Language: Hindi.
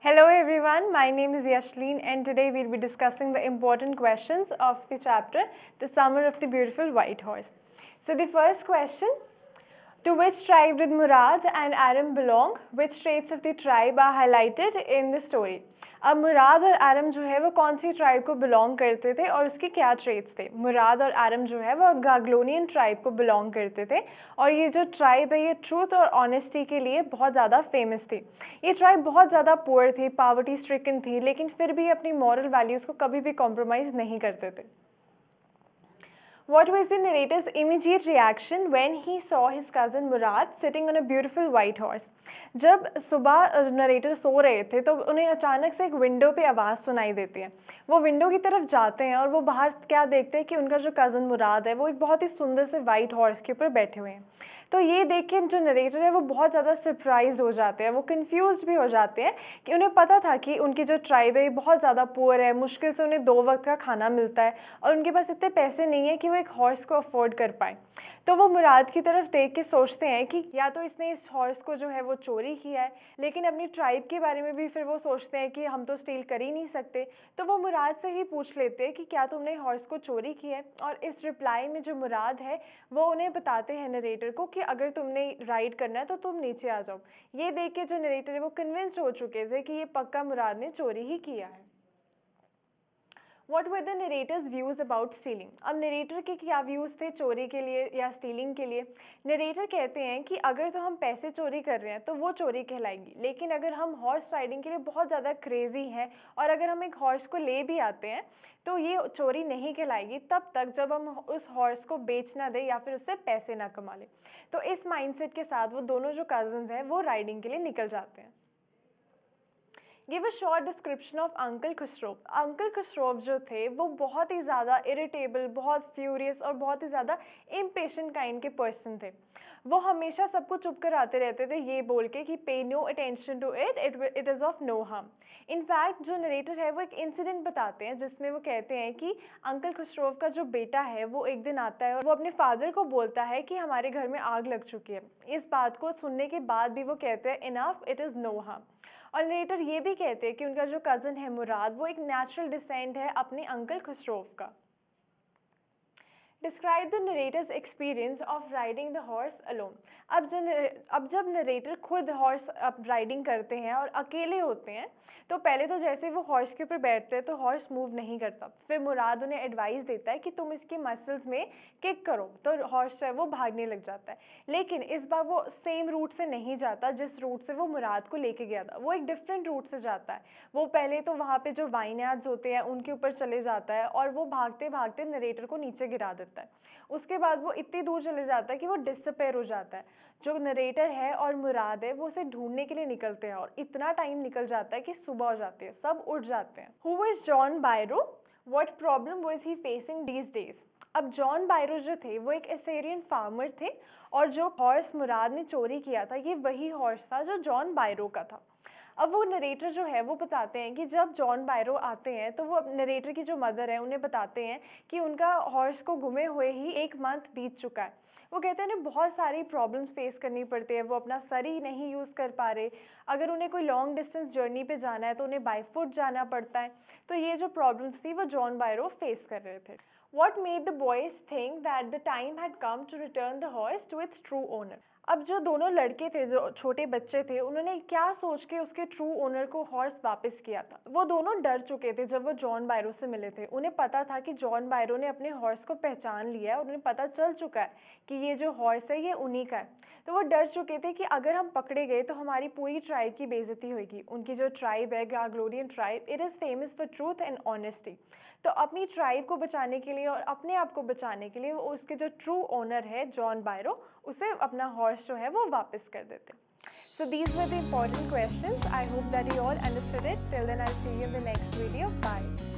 Hello everyone, my name is Yashleen and today we'll be discussing the important questions of the chapter The Summer of the Beautiful White Horse. So the first question, to which tribe did Murad and Aram belong? Which traits of the tribe are highlighted in the story? अब मुराद और आरम जो है वो कौन सी ट्राइब को बिलोंग करते थे और उसके क्या ट्रेट्स थे? मुराद और आरम जो है वो गाग्लोनियन ट्राइब को बिलोंग करते थे और ये जो ट्राइब है ये ट्रूथ और ऑनेस्टी के लिए बहुत ज़्यादा फेमस थी। ये ट्राइब बहुत ज़्यादा पुअर थी, पॉवर्टी स्ट्रिकन थी, लेकिन फिर भी अपनी मॉरल वैल्यूज़ को कभी भी कॉम्प्रोमाइज़ नहीं करते थे। What was the narrator's immediate reaction when he saw his cousin Murad sitting on a beautiful white horse? जब सुबह नरेटर सो रहे थे तो उन्हें अचानक से एक विंडो पे आवाज़ सुनाई देती है। वो विंडो की तरफ जाते हैं और वो बाहर क्या देखते हैं कि उनका जो कज़न मुराद है वो एक बहुत ही सुंदर से वाइट हॉर्स के ऊपर बैठे हुए हैं। तो ये देख के जो नरेटर है वो बहुत ज़्यादा सरप्राइज हो जाते हैं, वो कंफ्यूज भी हो जाते हैं कि उन्हें पता था कि उनकी जो ट्राइब है बहुत ज़्यादा पुअर है, मुश्किल से उन्हें 2 वक्त का खाना मिलता है और उनके पास इतने पैसे नहीं है कि वो एक हॉर्स को अफोर्ड कर पाए। तो वो मुराद की तरफ देख के सोचते हैं कि या तो इसने इस हॉर्स को जो है वो चोरी किया है, लेकिन अपनी ट्राइब के बारे में भी फिर वो सोचते हैं कि हम तो स्टील कर ही नहीं सकते। तो वो मुराद से ही पूछ लेते हैं कि क्या तुमने हॉर्स को चोरी किया है, और इस रिप्लाई में जो मुराद है वो उन्हें बताते हैं नरेटर को कि अगर तुमने राइड करना है तो तुम नीचे आ जाओ। ये देख के जो नरेटर है वो कन्विंस्ड हो चुके थे कि ये पक्का मुराद ने चोरी ही किया है। What were the narrator's views about stealing? अब नरेटर के क्या व्यूज़ थे चोरी के लिए या स्टीलिंग के लिए? नरेटर कहते हैं कि अगर तो हम पैसे चोरी कर रहे हैं तो वो चोरी कहलाएगी, लेकिन अगर हम हॉर्स राइडिंग के लिए बहुत ज़्यादा क्रेजी हैं और अगर हम एक हॉर्स को ले भी आते हैं तो ये चोरी नहीं कहलाएगी तब तक जब हम उस हॉर्स को बेच ना दें या फिर उससे पैसे ना कमा लें। तो इस माइंडसेट के साथ वो दोनों जो कज़न्स हैं वो राइडिंग के लिए निकल जाते हैं। Give a short description of uncle Khusro. Uncle Khusro जो थे वो बहुत ही ज़्यादा इरिटेबल, बहुत फ्यूरियस और बहुत ही ज़्यादा इम्पेशेंट काइंड के पर्सन थे। वो हमेशा सबको चुप कराते रहते थे ये बोल के कि pay no attention to it is of no harm. In fact जो नरेटर है वो एक इंसिडेंट बताते हैं जिसमें वो कहते हैं कि अंकल खुसरो का जो बेटा है वो एक दिन आता है और वो अपने फादर को बोलता है कि हमारे घर में आग लग चुकी है। इस बात को सुनने के बाद भी वो कहते हैं enough, it is no harm. और नरेटर ये भी कहते हैं कि उनका जो कज़न है मुराद वो एक नेचुरल डिसेंट है अपने अंकल खुसरो का। Describe the narrator's experience of riding the horse alone. अब जब नरेटर खुद हॉर्स राइडिंग करते हैं और अकेले होते हैं तो पहले तो जैसे वो हॉर्स के ऊपर बैठते हैं तो हॉर्स मूव नहीं करता। फिर मुराद उन्हें एडवाइस देता है कि तुम इसके मसल्स में किक करो तो हॉर्स जो है वो भागने लग जाता है। लेकिन इस बार वो सेम रूट से नहीं जाता जिस रूट से वो मुराद को लेके गया था, वो एक डिफरेंट रूट से जाता है। वो पहले तो वहाँ पे जो वाइनयार्ड्स होते हैं उनके ऊपर चले जाता है और वो भागते भागते नरेटर को नीचे गिरा देता है। उसके बाद वो इतनी दूर चले जाता है कि वो डिसअपेयर हो जाता है। जो नरेटर है और मुराद है वो उसे ढूंढने के लिए निकलते हैं और इतना टाइम निकल जाता है कि सुबह हो जाती है, सब उठ जाते हैं। Who is John बायरो? What problem was he facing these days? अब जॉन बायरो जो थे वो एक एसेरियन फार्मर थे और जो हॉर्स मुराद ने चोरी किया था ये वही हॉर्स था जो जॉन बायरो का था। अब वो नरेटर जो है वो बताते हैं कि जब जॉन बायरो आते हैं तो वो नरेटर की जो मदर है उन्हें बताते हैं कि उनका हॉर्स को गुमे हुए ही 1 मंथ बीत चुका है। वो कहते हैं उन्हें बहुत सारी प्रॉब्लम्स फेस करनी पड़ती है, वो अपना सर ही नहीं यूज़ कर पा रहे। अगर उन्हें कोई लॉन्ग डिस्टेंस जर्नी पे जाना है तो उन्हें बाय फुट जाना पड़ता है। तो ये जो प्रॉब्लम्स थी वो जॉन बायरो फेस कर रहे थे। What made the boys think that the time had come to return the horse to its true owner? अब जो दोनों लड़के थे, जो छोटे बच्चे थे, उन्होंने क्या सोच के उसके ट्रू ओनर को हॉर्स वापस किया था? वो दोनों डर चुके थे जब वो जॉन बायरो से मिले थे। उन्हें पता था कि जॉन बायरो ने अपने हॉर्स को पहचान लिया है और उन्हें पता चल चुका है कि ये जो हॉर्स है ये उन्हीं का है। तो वो डर चुके थे कि अगर हम पकड़े गए तो हमारी पूरी ट्राइब की बेइज्जती होगी। उनकी जो ट्राइब है गाग्लोनियन tribe, it is famous for truth and honesty. तो अपनी ट्राइब को बचाने के लिए और अपने आप को बचाने के लिए वो उसके जो ट्रू ओनर है जॉन बायरो उसे अपना हॉर्स जो है वो वापस कर देते। So these were the important questions. I hope that you all understood it. Till then, I'll see you in the next video. Bye.